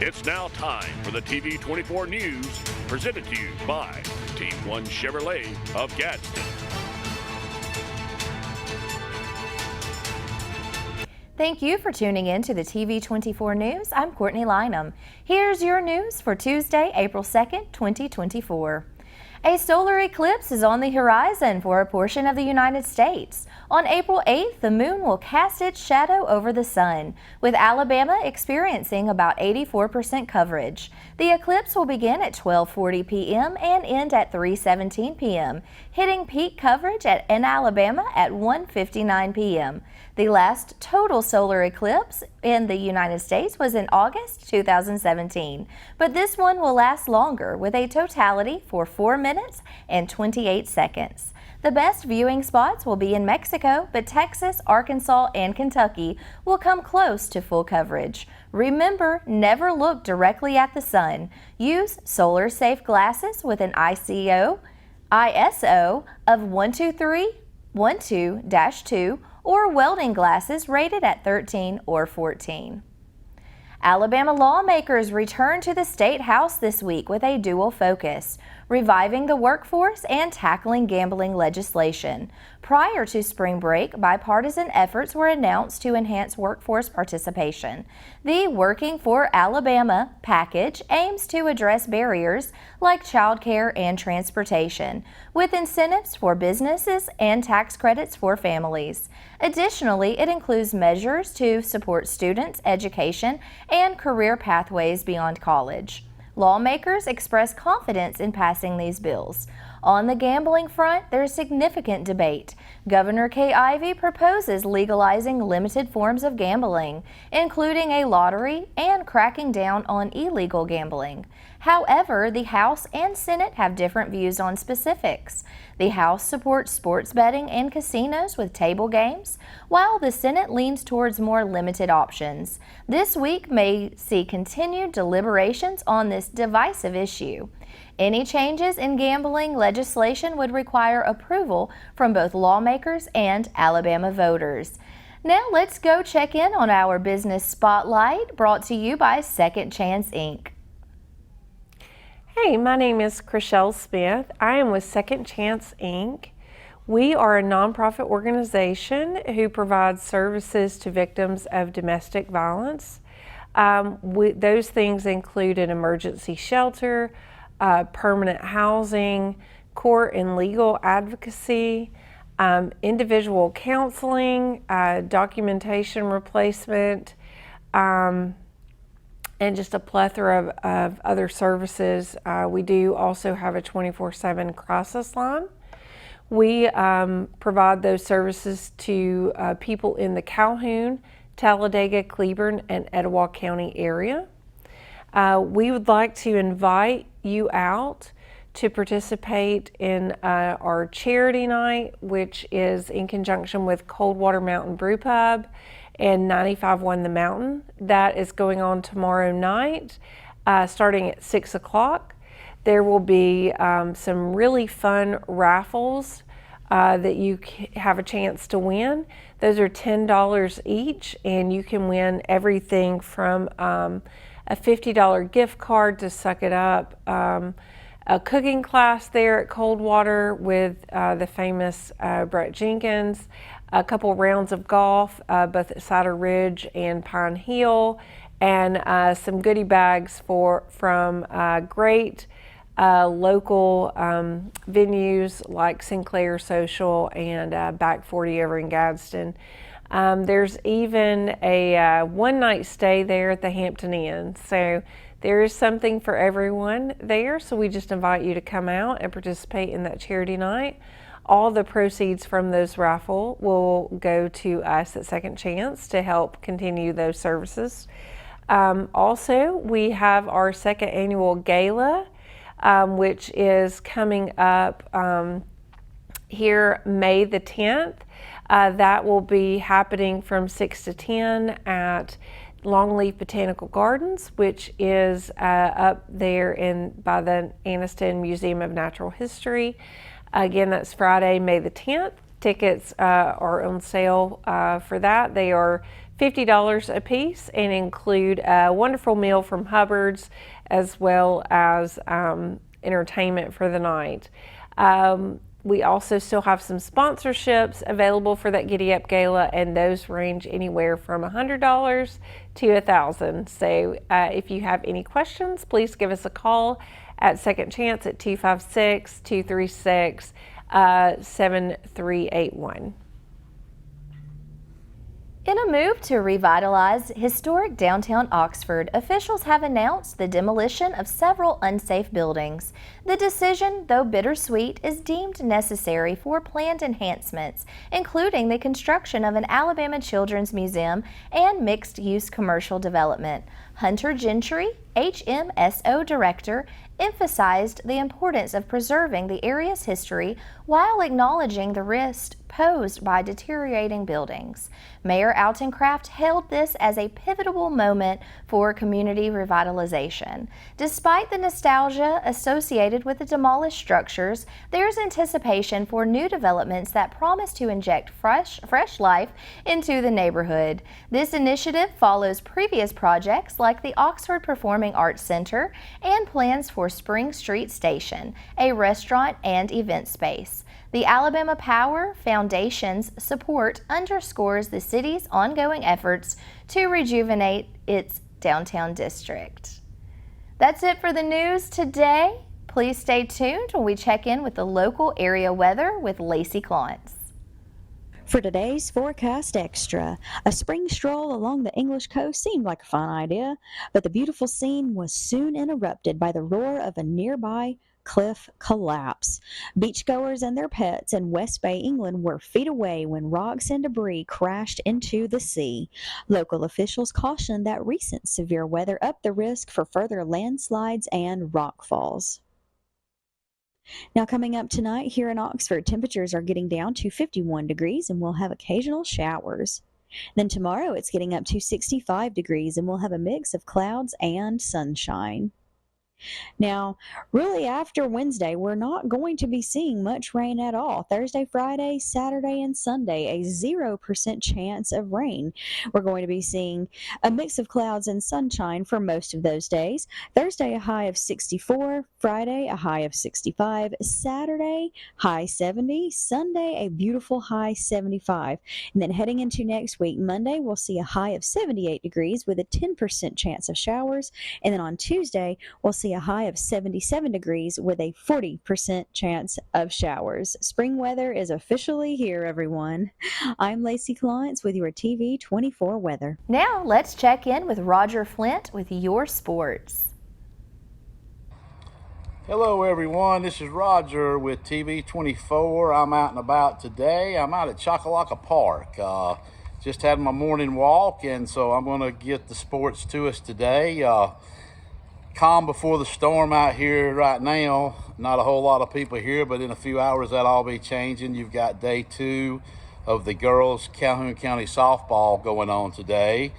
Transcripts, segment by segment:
It's now time for the TV 24 News, presented to you by Team 1 Chevrolet of Gadsden. Thank you for tuning in to the TV 24 News. I'm Courtney Linam. Here's your news for Tuesday, April 2nd, 2024. A solar eclipse is on the horizon for a portion of the United States. On April 8th, the moon will cast its shadow over the sun, with Alabama experiencing about 84% coverage. The eclipse will begin at 12:40 p.m. and end at 3:17 p.m., hitting peak coverage in Alabama at 1:59 p.m. The last total solar eclipse in the United States was in August 2017, but this one will last longer with a totality for 4 minutes and 28 seconds. The best viewing spots will be in Mexico, but Texas, Arkansas, and Kentucky will come close to full coverage. Remember, never look directly at the sun. Use solar-safe glasses with an ISO of 12312-2 or welding glasses rated at 13 or 14. Alabama lawmakers return to the State House this week with a dual focus: reviving the workforce and tackling gambling legislation. Prior to spring break, bipartisan efforts were announced to enhance workforce participation. The Working for Alabama package aims to address barriers like childcare and transportation, with incentives for businesses and tax credits for families. Additionally, it includes measures to support students' education and career pathways beyond college. Lawmakers express confidence in passing these bills. On the gambling front, there's significant debate. Governor Kay Ivey proposes legalizing limited forms of gambling, including a lottery, and cracking down on illegal gambling. However, the House and Senate have different views on specifics. The House supports sports betting and casinos with table games, while the Senate leans towards more limited options. This week may see continued deliberations on this divisive issue. Any changes in gambling legislation would require approval from both lawmakers and Alabama voters. Now let's go check in on our business spotlight, brought to you by Second Chance Inc. Hey, my name is Chriselle Smith. I am with Second Chance Inc. We are a nonprofit organization who provides services to victims of domestic violence. Those things include an emergency shelter, permanent housing, court and legal advocacy, individual counseling, documentation replacement, and just a plethora of other services. We do also have a 24/7 crisis line. We provide those services to people in the Calhoun, Talladega, Cleburne, and Etowah County area. We would like to invite you out to participate in our charity night, which is in conjunction with Coldwater Mountain Brew Pub and 95.1 The Mountain. That is going on tomorrow night, starting at 6 o'clock. There will be some really fun raffles that you have a chance to win. Those are $10 each, and you can win everything from a $50 gift card to Suck It Up, a cooking class there at Coldwater with the famous Brett Jenkins, a couple rounds of golf, both at Cider Ridge and Pine Hill, and some goodie bags from great local venues like Sinclair Social and Back 40 over in Gadsden. There's even a one-night stay there at the Hampton Inn. So there is something for everyone there. So we just invite you to come out and participate in that charity night. All the proceeds from those raffle will go to us at Second Chance to help continue those services. Also, we have our second annual gala, which is coming up here May the 10th. That will be happening from 6 to 10 at Longleaf Botanical Gardens, which is up there by the Anniston Museum of Natural History. Again, that's Friday, May the 10th. Tickets are on sale for that. They are $50 a piece and include a wonderful meal from Hubbard's as well as entertainment for the night. We also still have some sponsorships available for that Giddy Up Gala, and those range anywhere from $100 to $1,000. So if you have any questions, please give us a call at Second Chance at 256-236-7381. In a move to revitalize historic downtown Oxford, officials have announced the demolition of several unsafe buildings. The decision, though bittersweet, is deemed necessary for planned enhancements, including the construction of an Alabama Children's Museum and mixed-use commercial development. Hunter Gentry, HMSO Director, emphasized the importance of preserving the area's history while acknowledging the risk posed by deteriorating buildings. Mayor Altencraft hailed this as a pivotal moment for community revitalization. Despite the nostalgia associated with the demolished structures, there's anticipation for new developments that promise to inject fresh life into the neighborhood. This initiative follows previous projects like the Oxford Performing Arts Center and plans for Spring Street Station, a restaurant and event space. The Alabama Power Foundation's support underscores the city's ongoing efforts to rejuvenate its downtown district. That's it for the news today. Please stay tuned when we check in with the local area weather with Lacey Clontz. For today's Forecast Extra, a spring stroll along the English coast seemed like a fun idea, but the beautiful scene was soon interrupted by the roar of a nearby cliff collapse. Beachgoers and their pets in West Bay, England were feet away when rocks and debris crashed into the sea. Local officials cautioned that recent severe weather upped the risk for further landslides and rockfalls. Now coming up tonight here in Oxford, temperatures are getting down to 51 degrees and we'll have occasional showers. Then tomorrow it's getting up to 65 degrees and we'll have a mix of clouds and sunshine. Now, really after Wednesday, we're not going to be seeing much rain at all. Thursday, Friday, Saturday, and Sunday, a 0% chance of rain. We're going to be seeing a mix of clouds and sunshine for most of those days. Thursday, a high of 64. Friday, a high of 65. Saturday, high 70. Sunday, a beautiful high 75. And then heading into next week, Monday, we'll see a high of 78 degrees with a 10% chance of showers. And then on Tuesday, we'll see a high of 77 degrees with a 40% chance of showers. Spring weather is officially here, everyone. I'm Lacey Clontz with your TV 24 weather. Now let's check in with Rodger Flint with your sports. Hello everyone, this is Rodger with TV 24. I'm out and about today. I'm out at Choccolocca Park. Just had my morning walk, and so I'm going to get the sports to us today. Calm before the storm out here right now. Not a whole lot of people here, but in a few hours that'll all be changing. You've got day 2 of the girls Calhoun County softball going on today.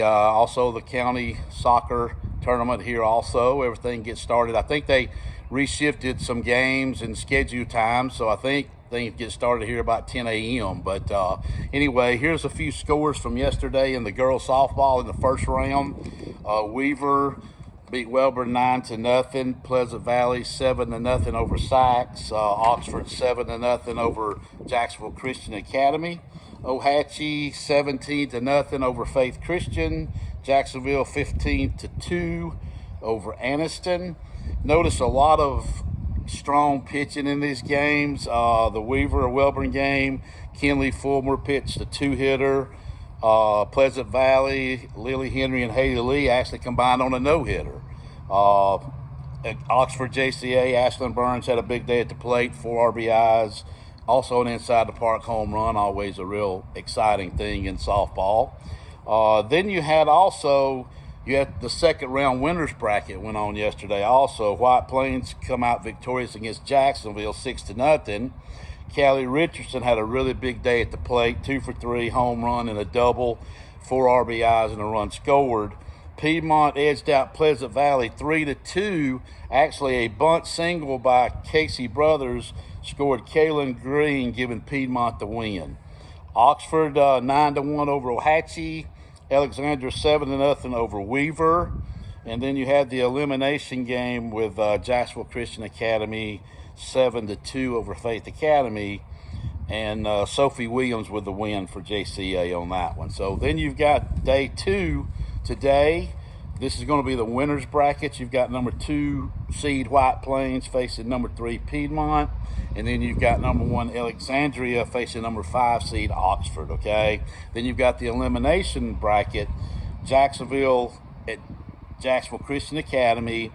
Also the county soccer tournament here also. Everything gets started. I think they reshifted some games and schedule times, so I think things get started here about 10 a.m. But anyway, here's a few scores from yesterday in the girls softball in the first round. Weaver beat Welborn 9-0. Pleasant Valley 7-0 over Sykes. Oxford 7-0 over Jacksonville Christian Academy. Ohatchee 17-0 over Faith Christian. Jacksonville 15-2 over Anniston. Notice a lot of strong pitching in these games. The Weaver-Welborn game, Kenley Fulmer pitched a 2-hitter. Pleasant Valley, Lily Henry and Haley Lee actually combined on a no-hitter. At Oxford JCA, Ashlyn Burns had a big day at the plate, 4 RBIs. Also an inside the park home run, always a real exciting thing in softball. Then you had the second round winners bracket went on yesterday also. White Plains come out victorious against Jacksonville 6-0. Callie Richardson had a really big day at the plate, 2 for 3, home run and a double, 4 RBIs and a run scored. Piedmont edged out Pleasant Valley 3-2. Actually, a bunt single by Casey Brothers scored Kaylin Green, giving Piedmont the win. Oxford 9-1 over Ohatchee. Alexandria 7-0 over Weaver. And then you had the elimination game with Jacksonville Christian Academy 7-2 over Faith Academy. And Sophie Williams with the win for JCA on that one. So then you've got day 2 today. This is going to be the winner's bracket. You've got number 2 seed White Plains facing number 3 Piedmont. And then you've got number 1 Alexandria facing number 5 seed Oxford, okay? Then you've got the elimination bracket. Jacksonville at Jacksonville Christian Academy,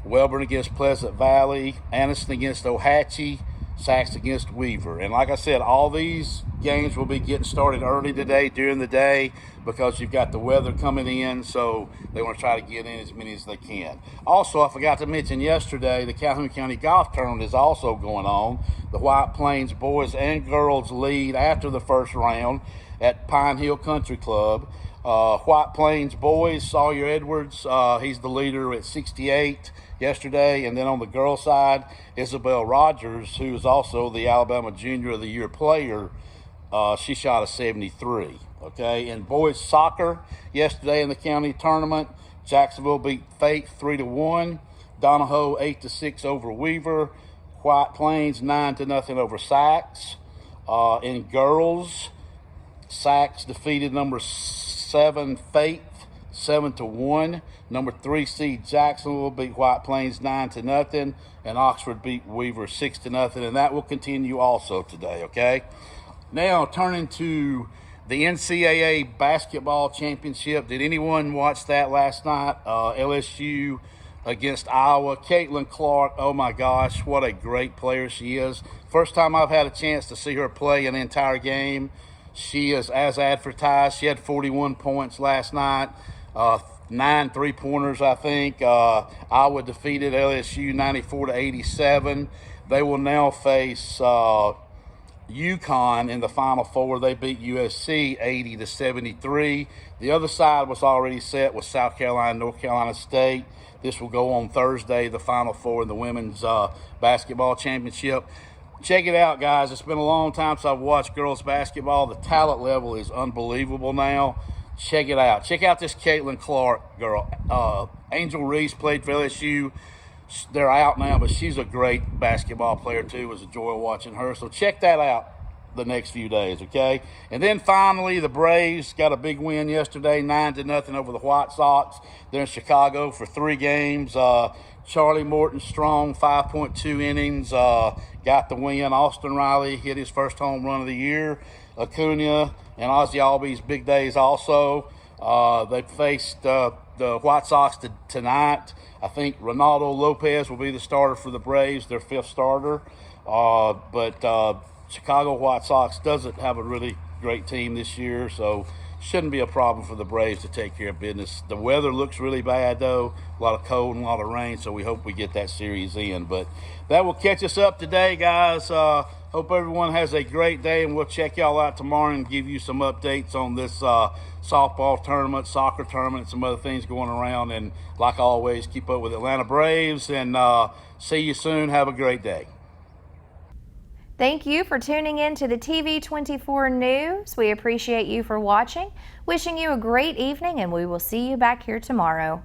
Welborn against Pleasant Valley, Anniston against Ohatchee, Sax against Weaver. And like I said, all these games will be getting started early today during the day because you've got the weather coming in, so they want to try to get in as many as they can. Also, I forgot to mention yesterday, the Calhoun County Golf Tournament is also going on. The White Plains boys and girls lead after the first round at Pine Hill Country Club. White Plains boys, Sawyer Edwards, he's the leader at 68 yesterday. And then on the girls' side, Isabel Rodgers, who is also the Alabama Junior of the Year player, she shot a 73. Okay, and boys soccer yesterday in the county tournament, Jacksonville beat Faith 3-1, Donahoe 8-6 over Weaver, White Plains 9-0 over Sax. In girls, Sax defeated number 7 Faith 7-1. Number 3 seed Jacksonville beat White Plains 9-0, and Oxford beat Weaver 6-0, and that will continue also today. Okay. Now turning to the NCAA basketball championship. Did anyone watch that last night? LSU against Iowa. Caitlin Clark, oh my gosh, what a great player she is. First time I've had a chance to see her play an entire game. She is as advertised. She had 41 points last night, 9 3-pointers, I think. Iowa defeated LSU 94-87. They will now face UConn in the Final Four. They beat USC 80-73. The other side was already set with South Carolina, North Carolina State. This will go on Thursday, the Final Four in the women's basketball championship. Check it out, guys. It's been a long time since I've watched girls basketball. The talent level is unbelievable now. Check it out. Check out this Caitlin Clark girl. Angel Reese played for LSU. They're out now, but she's a great basketball player too. It was a joy watching her. So check that out the next few days, okay? And then finally, the Braves got a big win yesterday, 9-0 over the White Sox. They're in Chicago for 3 games. Charlie Morton Strong, 5.2 innings, got the win. Austin Riley hit his first home run of the year. Acuna and Ozzie Albies big days also. They faced the White Sox tonight. I think Ronaldo Lopez will be the starter for the Braves, their 5th starter. But Chicago White Sox doesn't have a really great team this year, so shouldn't be a problem for the Braves to take care of business. The weather looks really bad, though. A lot of cold and a lot of rain, so we hope we get that series in. But that will catch us up today, guys. Hope everyone has a great day, and we'll check y'all out tomorrow and give you some updates on this softball tournament, soccer tournament, and some other things going around. And like always, keep up with Atlanta Braves, and see you soon. Have a great day. Thank you for tuning in to the TV24 News. We appreciate you for watching. Wishing you a great evening, and we will see you back here tomorrow.